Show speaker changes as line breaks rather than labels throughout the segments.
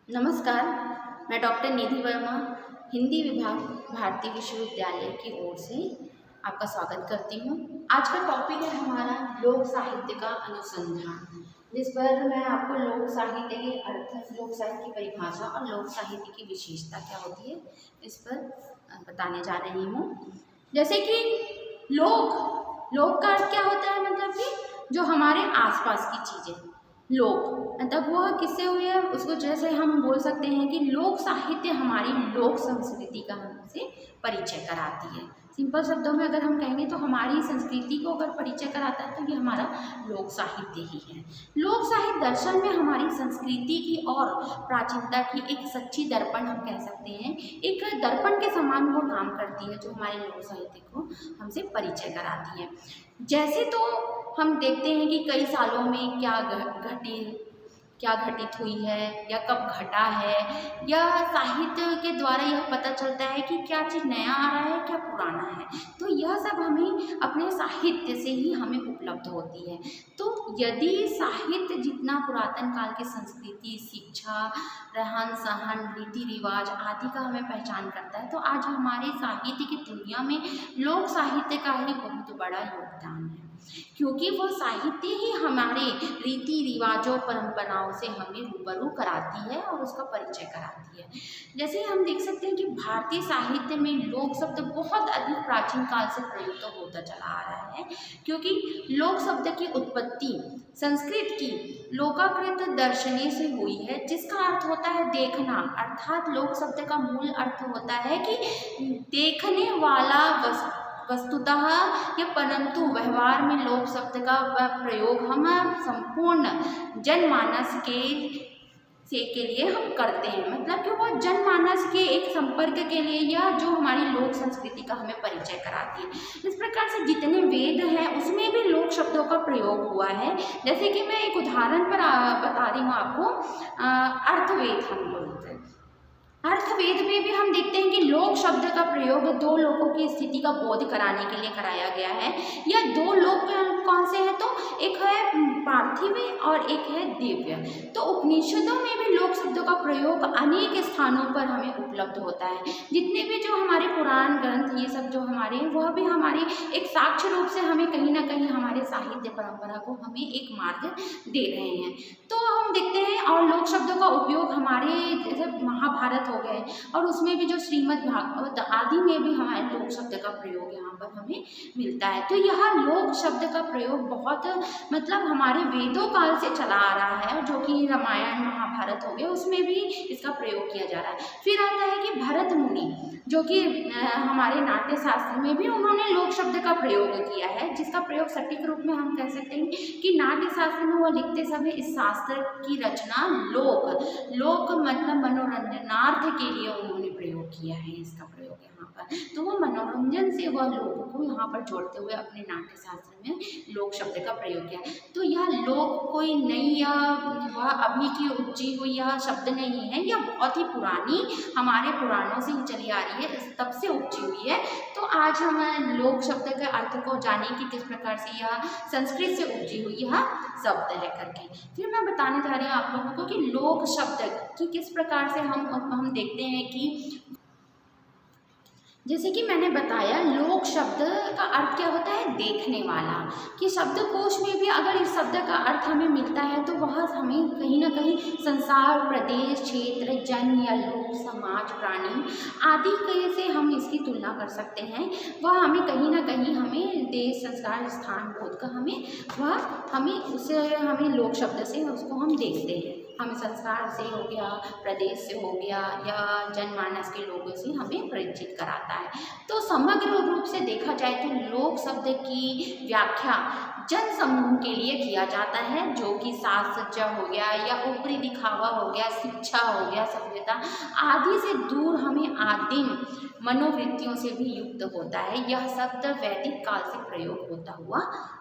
नमस्कार, मैं डॉक्टर निधि वर्मा हिंदी विभाग भारतीय विश्वविद्यालय की ओर से आपका स्वागत करती हूँ। आज का टॉपिक है हमारा लोक साहित्य का अनुसंधान, जिस पर मैं आपको लोक साहित्य के अर्थ, लोक साहित्य की परिभाषा और लोक साहित्य की विशेषता क्या होती है इस पर बताने जा रही हूँ। जैसे कि लोक का अर्थ क्या होता है, मतलब कि जो हमारे आसपास की चीज़ें, लोक मतलब वह किससे हुई है, उसको जैसे हम बोल सकते हैं कि लोक साहित्य हमारी लोक संस्कृति का हमसे परिचय कराती है। सिंपल शब्दों में अगर हम कहेंगे तो हमारी संस्कृति को अगर परिचय कराता है तो ये हमारा लोक साहित्य ही है। लोक साहित्य दर्शन में हमारी संस्कृति की और प्राचीनता की एक सच्ची दर्पण हम कह सकते हैं, एक दर्पण के समान वो काम करती है जो हमारे लोक साहित्य को हमसे परिचय कराती है। जैसे तो हम देखते हैं कि कई सालों में क्या घटित हुई है या कब घटा है, या साहित्य के द्वारा यह पता चलता है कि क्या चीज़ नया आ रहा है, क्या पुराना है। तो यह सब हमें अपने साहित्य से ही हमें उपलब्ध होती है। तो यदि साहित्य जितना पुरातन काल की संस्कृति, शिक्षा, रहन सहन, रीति रिवाज आदि का हमें पहचान करता है, तो आज हमारे साहित्य की दुनिया में लोक साहित्य का ही बहुत बड़ा योगदान है, क्योंकि वह साहित्य ही हमारे रीति रिवाजों, परंपराओं से हमें रूबरू कराती है और उसका परिचय कराती है। जैसे हम देख सकते हैं कि भारतीय साहित्य में लोक शब्द बहुत अधिक प्राचीन काल से प्रयुक्त होता चला आ रहा है, क्योंकि लोक शब्द की उत्पत्ति संस्कृत की लोकाकृत दर्शने से हुई है, जिसका अर्थ होता है देखना। अर्थात लोक शब्द का मूल अर्थ होता है कि देखने वाला वस्तुतः या परंतु व्यवहार में लोक शब्द का प्रयोग हम संपूर्ण जनमानस के लिए हम करते हैं, मतलब कि वो जनमानस के एक संपर्क के लिए, या जो हमारी लोक संस्कृति का हमें परिचय कराती है। इस प्रकार से जितने वेद हैं उसमें भी लोक शब्दों का प्रयोग हुआ है। जैसे कि मैं एक उदाहरण पर बता रही हूँ आपको, अर्थवेद हम बोलते हैं। अर्थवेद में भी हम देखते हैं कि लोक शब्द का प्रयोग दो लोगों की स्थिति का बोध कराने के लिए कराया गया है। या दो लोक कौन से हैं, तो एक है पार्थिव और एक है दिव्य। तो उपनिषदों में भी लोक शब्दों का प्रयोग अनेक स्थानों पर हमें उपलब्ध होता है। जितने भी जो हमारे पुराण ग्रंथ ये सब जो हमारे, वह भी हमारे एक साक्ष्य रूप से हमें कहीं ना कहीं हमारे साहित्य परंपरा को हमें एक मार्ग दे रहे हैं। तो हम देखते हैं, और लोक शब्दों का उपयोग हमारे जैसे महाभारत हो गए, और उसमें भी जो श्रीमद् भागवत आदि में भी हमारे लोक शब्द का प्रयोग यहाँ पर हमें मिलता है। तो यह लोक शब्द का प्रयोग बहुत मतलब हमारे वेदों काल से चला आ रहा है, जो कि रामायण महाभारत हो गया उसमें भी इसका प्रयोग किया जा रहा है। फिर आता है कि भरत मुनि, जो कि हमारे नाट्य शास्त्र में भी उन्होंने लोक शब्द का प्रयोग किया है, जिसका प्रयोग सटीक रूप में हम कह सकते हैं कि नाट्य शास्त्र में वो लिखते समय इस शास्त्र की रचना लोक मतलब मनोरंजनार्थ के लिए उन्होंने प्रयोग किया है इसका प्रयोग यहाँ पर। तो वो मनोरंजन से वह लोगों को यहाँ पर जोड़ते हुए अपने नाट्य शास्त्र में लोक शब्द का प्रयोग किया। तो यह लोक कोई नई या वह अभी की उपजी हुई यह शब्द नहीं है, यह बहुत ही पुरानी हमारे पुराणों से ही चली आ रही है, तब से उपजी हुई है। तो आज हम लोक शब्द के अर्थ को जाने कि किस प्रकार से यह संस्कृत से उपजी हुई यह शब्द है करके। फिर मैं बताने जा रही हूँ आप लोगों को कि लोक शब्द की किस प्रकार से हम देखते हैं कि जैसे कि मैंने बताया, लोक शब्द का अर्थ क्या होता है, देखने वाला। कि शब्दकोश में भी अगर इस शब्द का अर्थ हमें मिलता है तो वह हमें कहीं ना कहीं संसार, प्रदेश, क्षेत्र, जन या लोक, समाज, प्राणी आदि के से हम इसकी तुलना कर सकते हैं। वह हमें कहीं ना कहीं हमें देश, संस्कार, स्थान, बोध का हमें लोक शब्द से उसको हम देखते हैं। हमें संस्कार से हो गया, प्रदेश से हो गया, या जनमानस के लोगों से हमें परिचित कराता है। तो समग्र रूप से देखा जाए तो लोक शब्द की व्याख्या जन समूह के लिए किया जाता है, जो कि साज सज्जा हो गया या ऊपरी दिखावा हो गया, शिक्षा हो गया, सभ्यता आदि से दूर हमें आदिम मनोवृत्तियों से भी युक्त होता है। यह शब्द वैदिक काल से प्रयोग होता हुआ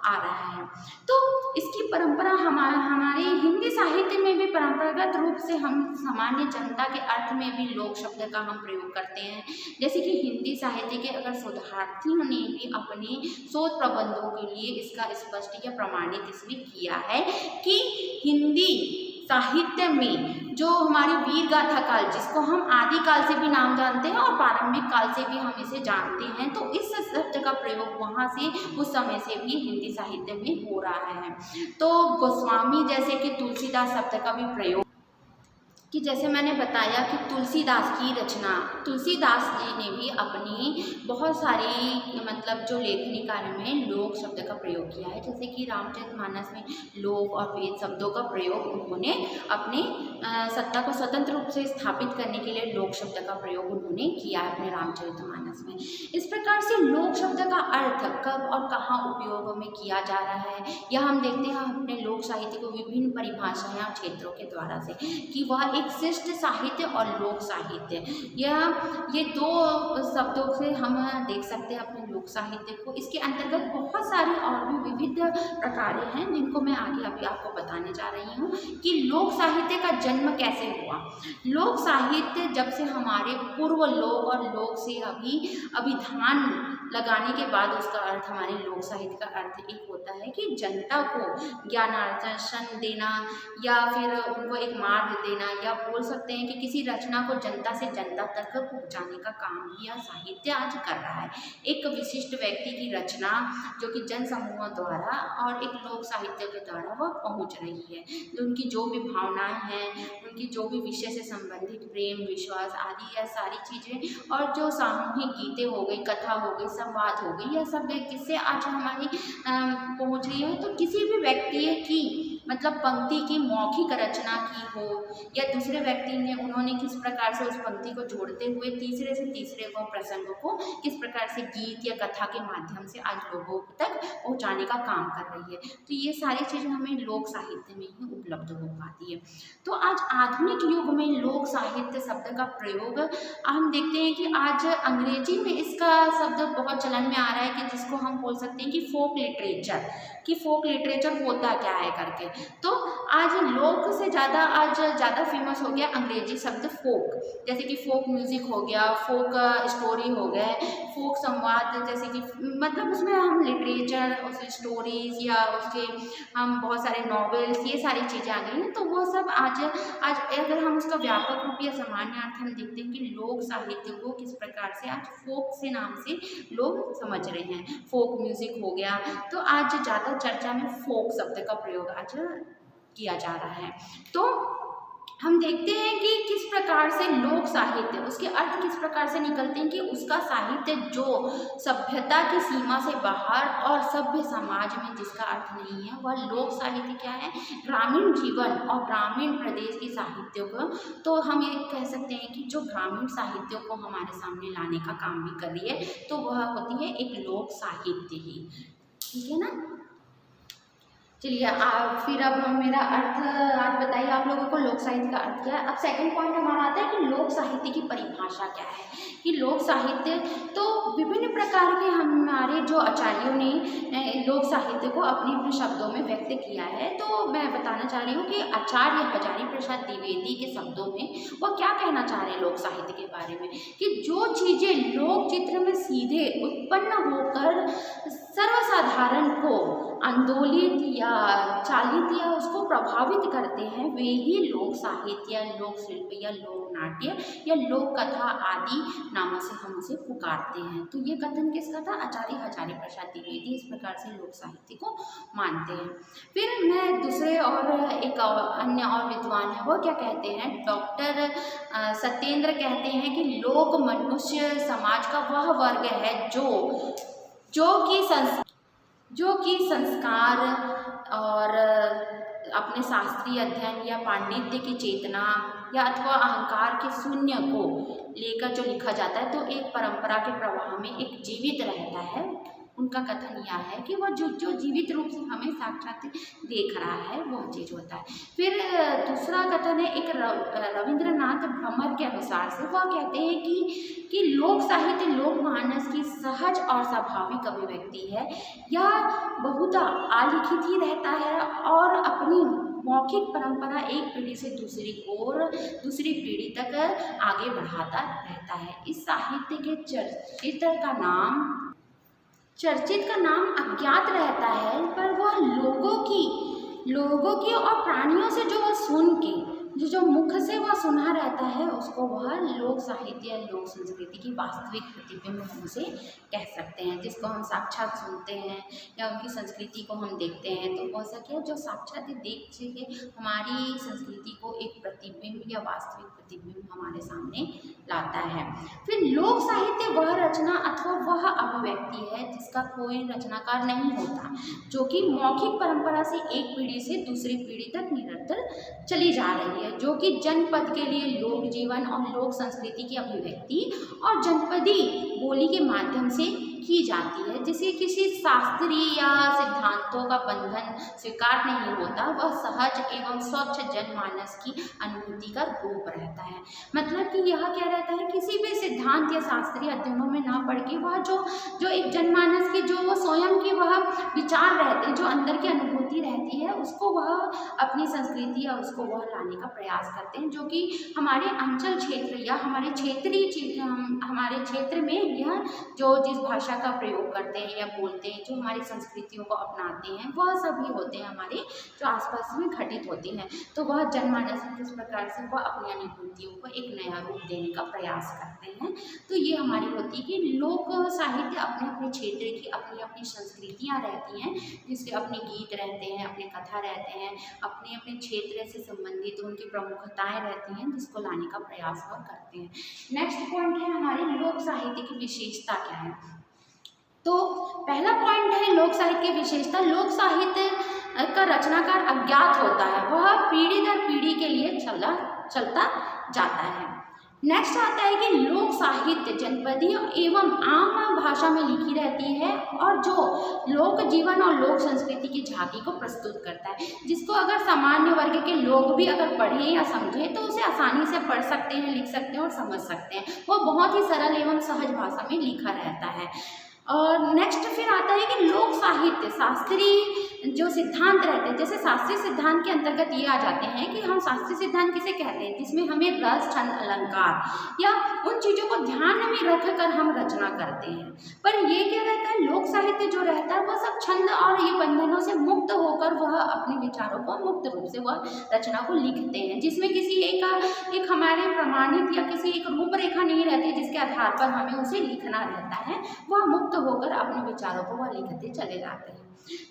आ रहा है। तो इसकी परंपरा हमारे हिंदी साहित्य में भी परंपरागत रूप से हम सामान्य जनता के अर्थ में भी लोक शब्द का हम प्रयोग करते हैं। जैसे कि हिंदी साहित्य के अगर शोधार्थियों ने भी अपने शोध प्रबंधों के लिए इसका स्पष्ट या प्रमाणित इसमें किया है कि हिंदी साहित्य में जो हमारी वीर गाथा काल, जिसको हम आदिकाल से भी नाम जानते हैं और प्रारंभिक काल से भी हम इसे जानते हैं, तो इस शब्द का प्रयोग वहाँ से उस समय से भी हिंदी साहित्य में हो रहा है। तो गोस्वामी जैसे कि तुलसीदास शब्द का भी प्रयोग, कि जैसे मैंने बताया कि तुलसीदास की रचना, तुलसीदास जी ने भी अपनी बहुत सारी मतलब जो लेखनी कार्य में लोक शब्द का प्रयोग किया है। जैसे कि रामचरितमानस में लोक और वेद शब्दों का प्रयोग उन्होंने अपने सत्ता को स्वतंत्र रूप से स्थापित करने के लिए लोक शब्द का प्रयोग उन्होंने किया है अपने रामचरितमानस में। इस प्रकार से लोक शब्द का अर्थ कब और कहाँ उपयोग में किया जा रहा है, यह हम देखते हैं अपने लोक साहित्य को विभिन्न परिभाषाएं और क्षेत्रों के द्वारा से, कि वह एक शिष्ट साहित्य और लोक साहित्य, ये दो शब्दों से हम देख सकते हैं अपने लोक साहित्य को। इसके अंतर्गत बहुत सारे और भी विविध प्रकार हैं जिनको मैं आगे अभी आपको बताने जा रही हूँ कि लोक साहित्य का जन्म कैसे हुआ। लोक साहित्य जब से हमारे पूर्व लोक और लोक से अभिधान लगाने के बाद उसका अर्थ, हमारे लोक साहित्य का अर्थ एक होता है कि जनता को ज्ञानार्जन देना या फिर उनको एक मार्ग देना, या बोल सकते हैं कि किसी रचना को जनता से जनता तक पहुंचाने का काम भी यह साहित्य आज कर रहा है। एक विशिष्ट व्यक्ति की रचना जो कि जन समूहों द्वारा और एक लोक साहित्य के द्वारा वह पहुंच रही है, तो उनकी जो भी भावनाएं हैं, उनकी जो भी विषय से संबंधित प्रेम, विश्वास आदि, यह सारी चीज़ें, और जो सामूहिक गीतें हो गई, कथा हो गई, संवाद हो गई, यह सब किससे आज हमारी पहुंच रही है। तो किसी भी व्यक्ति की मतलब पंक्ति की मौखिक रचना की हो, या दूसरे व्यक्ति ने उन्होंने किस प्रकार से उस पंक्ति को जोड़ते हुए तीसरे से तीसरे को प्रसंगों को किस प्रकार से गीत या कथा के माध्यम से आज लोगों तक पहुंचाने का काम कर रही है, तो ये सारी चीज़ें हमें लोक साहित्य में ही उपलब्ध हो पाती है। तो आज आधुनिक युग में लोक साहित्य शब्द का प्रयोग हम देखते हैं कि आज अंग्रेजी में इसका शब्द बहुत चलन में आ रहा है, कि जिसको हम बोल सकते हैं कि फोक लिटरेचर, कि फोक लिटरेचर होता क्या है करके। तो आज लोक से ज़्यादा फेमस हो गया अंग्रेजी शब्द फोक, जैसे कि फोक म्यूज़िक हो गया, फोक स्टोरी हो गए, फोक संवाद, जैसे कि मतलब उसमें हम लिटरेचर, उसकी स्टोरीज या उसके हम बहुत सारे नॉवेल्स, ये सारी चीज़ें आ गई हैं। तो वो सब आज अगर हम उसका व्यापक रूप या सामान्य अर्थ हम देखते हैं कि लोक साहित्य को किस प्रकार से आज फोक से नाम से लोग समझ रहे हैं, फोक म्यूज़िक हो गया। तो आज ज़्यादा चर्चा में फोक शब्द का प्रयोग आज किया जा रहा है। तो हम देखते हैं कि किस प्रकार से लोक साहित्य, उसके अर्थ किस प्रकार से निकलते हैं, कि उसका साहित्य जो सभ्यता की सीमा से बाहर और सभ्य समाज में जिसका अर्थ नहीं है, वह लोक साहित्य क्या है, ग्रामीण जीवन और ग्रामीण प्रदेश की साहित्यों को, तो हम ये कह सकते हैं कि जो ग्रामीण साहित्यों को हमारे सामने लाने का काम भी कर रही है, तो वह होती है एक लोक साहित्य ही, ठीक है ना। चलिए फिर अब मेरा अर्थ आज बताइए आप लोगों को लोक साहित्य का अर्थ क्या है। अब सेकंड पॉइंट हमारा आता है कि लोक साहित्य की परिभाषा क्या है, कि लोक साहित्य तो विभिन्न प्रकार के हमारे जो आचार्यों ने लोक साहित्य को अपने अपने शब्दों में व्यक्त किया है। तो मैं बताना चाह रही हूँ कि आचार्य हजारी प्रसाद द्विवेदी के शब्दों में वो क्या कहना चाह रहे हैं लोक साहित्य के बारे में, कि जो चीज़ें लोक चित्र में सीधे उत्पन्न होकर सर्वसाधारण को आंदोलित या चालित या उसको प्रभावित करते हैं, वे ही लोक साहित्य या लोक शिल्प या लोक नाट्य या लोक कथा आदि नामों से हम उसे पुकारते हैं। तो ये कथन किसका था, आचार्य हजारी प्रसाद द्विवेदी इस प्रकार से लोक साहित्य को मानते हैं। फिर मैं दूसरे और एक अन्य और विद्वान है वो क्या कहते हैं, डॉक्टर सत्येंद्र कहते हैं कि लोक मनुष्य समाज का वह वर्ग है जो कि संस्कार और अपने शास्त्रीय अध्ययन या पांडित्य की चेतना या अथवा अहंकार के शून्य को लेकर जो लिखा जाता है, तो एक परंपरा के प्रवाह में एक जीवित रहता है। उनका कथन यह है कि वह जो जीवित रूप से हमें साक्षात देख रहा है वो चीज़ होता है। फिर दूसरा कथन है एक रविंद्रनाथ भ्रमर के अनुसार से, वह कहते हैं कि लोक साहित्य लोक मानस की सहज और स्वाभाविक अभिव्यक्ति है। यह बहुत आलिखित ही रहता है और अपनी मौखिक परंपरा एक पीढ़ी से दूसरी पीढ़ी तक आगे बढ़ाता रहता है। इस साहित्य के चर्चित का नाम अज्ञात रहता है, पर वह लोगों की और प्राणियों से जो वह सुन के जो मुख से वह सुना रहता है उसको वह लोक साहित्य या लोक संस्कृति की वास्तविक प्रतिबिंब हम उसे कह सकते हैं। जिसको हम साक्षात सुनते हैं या उनकी संस्कृति को हम देखते हैं तो वह क्या जो साक्षात देख के हमारी संस्कृति को एक प्रतिबिंब या वास्तविक प्रतिबिंब हमारे सामने लाता है। फिर लोक साहित्य वह रचना अथवा वह अभिव्यक्ति है जिसका कोई रचनाकार नहीं होता, जो कि मौखिक परंपरा से एक पीढ़ी से दूसरी पीढ़ी तक निरंतर चली जा रही है, जो कि जनपद के लिए लोक जीवन और लोक संस्कृति की अभिव्यक्ति और जनपदी बोली के माध्यम से की जाती है, जिसे किसी शास्त्रीय या सिद्धांतों का बंधन स्वीकार नहीं होता। वह सहज एवं स्वच्छ जनमानस की अनुभूति का रूप रहता है। मतलब कि यह क्या रहता है, किसी भी सिद्धांत या शास्त्रीय अध्ययनों में ना पढ़ के वह जो एक जनमानस की जो वो स्वयं की वह विचार रहते हैं, जो अंदर की अनुभूति रहती है, उसको वह अपनी संस्कृति या उसको वह लाने का प्रयास करते हैं, जो कि हमारे अंचल क्षेत्र या हमारे हमारे क्षेत्र में यह जो जिस भाषा का प्रयोग करते हैं या बोलते हैं, जो हमारी संस्कृतियों को अपनाते हैं, वह सभी होते हैं हमारे जो आसपास में घटित होती हैं। तो वह जनमानस में किस प्रकार से वह अपनी अनुभूतियों को एक नया रूप देने का प्रयास करते हैं। तो ये हमारी होती है कि लोक साहित्य अपने अपने क्षेत्र की अपनी अपनी संस्कृतियाँ रहती हैं, जिसके अपने गीत रहते हैं, अपने कथा रहते हैं, अपने अपने क्षेत्र से संबंधित उनकी प्रमुखताएँ रहती हैं, जिसको लाने का प्रयास वह करते हैं। नेक्स्ट पॉइंट है हमारे लोक साहित्य की विशेषता क्या है। तो पहला पॉइंट है लोक साहित्य की विशेषता। लोक साहित्य का रचनाकार अज्ञात होता है, वह पीढ़ी दर पीढ़ी के लिए चलता जाता है। नेक्स्ट आता है कि लोक साहित्य जनपदीय एवं आम भाषा में लिखी रहती है और जो लोक जीवन और लोक संस्कृति की झांकी को प्रस्तुत करता है, जिसको अगर सामान्य वर्ग के लोग भी अगर पढ़ें या समझें तो उसे आसानी से पढ़ सकते हैं, लिख सकते हैं और समझ सकते हैं। वो बहुत ही सरल एवं सहज भाषा में लिखा रहता है। और नेक्स्ट फिर आता है कि लोक साहित्य शास्त्रीय जो सिद्धांत रहते हैं, जैसे शास्त्रीय सिद्धांत के अंतर्गत ये आ जाते हैं कि हम शास्त्रीय सिद्धांत किसे कहते हैं, जिसमें हमें रस छंद अलंकार या उन चीज़ों को ध्यान में रखकर हम रचना करते हैं। पर ये क्या रहता है, लोक साहित्य जो रहता है वह सब छंद और ये बंधनों से मुक्त होकर वह अपने विचारों को मुक्त रूप से वह रचना को लिखते हैं, जिसमें किसी एक हमारे प्रमाणित या किसी एक रूपरेखा नहीं रहती जिसके आधार पर हमें उसे लिखना रहता है। वह मुक्त होकर अपने विचारों को वह लिखते चले जाते हैं।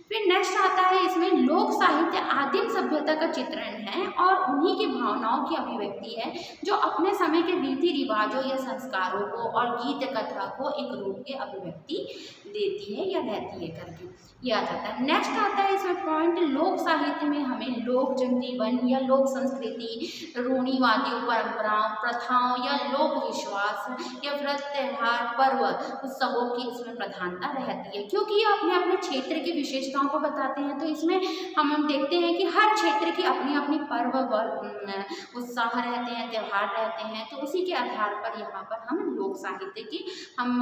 फिर नेक्स्ट आता है इसमें लोक साहित्य आदिम सभ्यता का चित्रण है और उन्हीं की भावनाओं की अभिव्यक्ति है, जो अपने समय के रीति रिवाजों या संस्कारों को और गीत कथा को एक रूप के अभिव्यक्ति देती है या रहती है करके ये आ जाता है। नेक्स्ट आता है इसमें पॉइंट लोक साहित्य में हमें लोक जनजीवन या लोक संस्कृति, रूढ़िवादियों परंपराओं प्रथाओं या लोक विश्वास या व्रत त्योहार पर्व उत्सवों की इसमें प्रधानता रहती है, क्योंकि ये अपने अपने क्षेत्र की विशेषताओं को बताते हैं। तो इसमें हम देखते हैं कि हर क्षेत्र की अपनी अपनी पर्व उत्साह रहते हैं, त्यौहार रहते हैं। तो उसी के आधार पर यहाँ पर हम लोक साहित्य की हम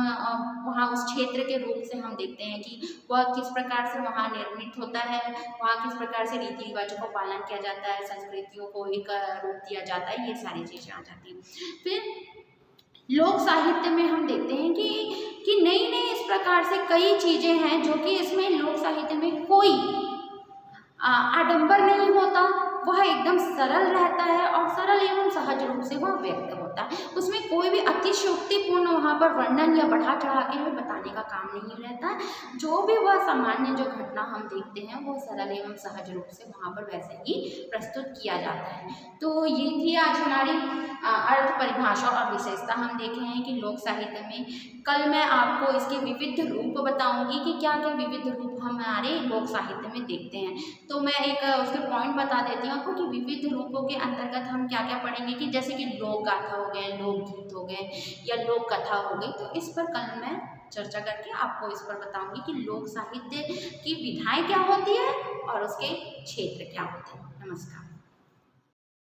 वहाँ उस क्षेत्र के रूप से हम देखते हैं कि वह किस प्रकार से वहाँ निर्मित होता है, वहाँ किस प्रकार से रीति रिवाजों को पालन किया जाता है, संस्कृतियों को एक रूप दिया जाता है, ये सारी चीज़ें आ जाती हैं। फिर लोक साहित्य में हम देखते हैं कि नई नई इस प्रकार से कई चीज़ें हैं जो कि इसमें लोक साहित्य में कोई आडंबर नहीं होता, वह एकदम सरल रहता है और सरल एवं सहज रूप से वह व्यक्त होता है। उसमें कोई भी अतिशयोक्तिपूर्ण वहाँ पर वर्णन या बढ़ा चढ़ा के हमें बताने का काम नहीं रहता है। जो भी वह सामान्य जो घटना हम देखते हैं वो सरल एवं सहज रूप से वहाँ पर वैसे ही प्रस्तुत किया जाता है। तो ये थी आज हमारी अर्थ परिभाषा और विशेषता हम देखे हैं कि लोक साहित्य में। कल मैं आपको इसके विविध रूप बताऊंगी कि क्या क्या विविध रूप हमारे लोक साहित्य में देखते हैं। तो मैं एक उसके पॉइंट बता देती हूँ आपको कि विविध रूपों के अंतर्गत हम क्या क्या पढ़ेंगे, कि जैसे कि लोक गाथा हो गए, लोकगीत हो गए या लोक कथा हो गई। तो इस पर कल मैं चर्चा करके आपको इस पर बताऊंगी कि लोक साहित्य की विधाएं क्या होती है और उसके क्षेत्र क्या होते हैं। नमस्कार।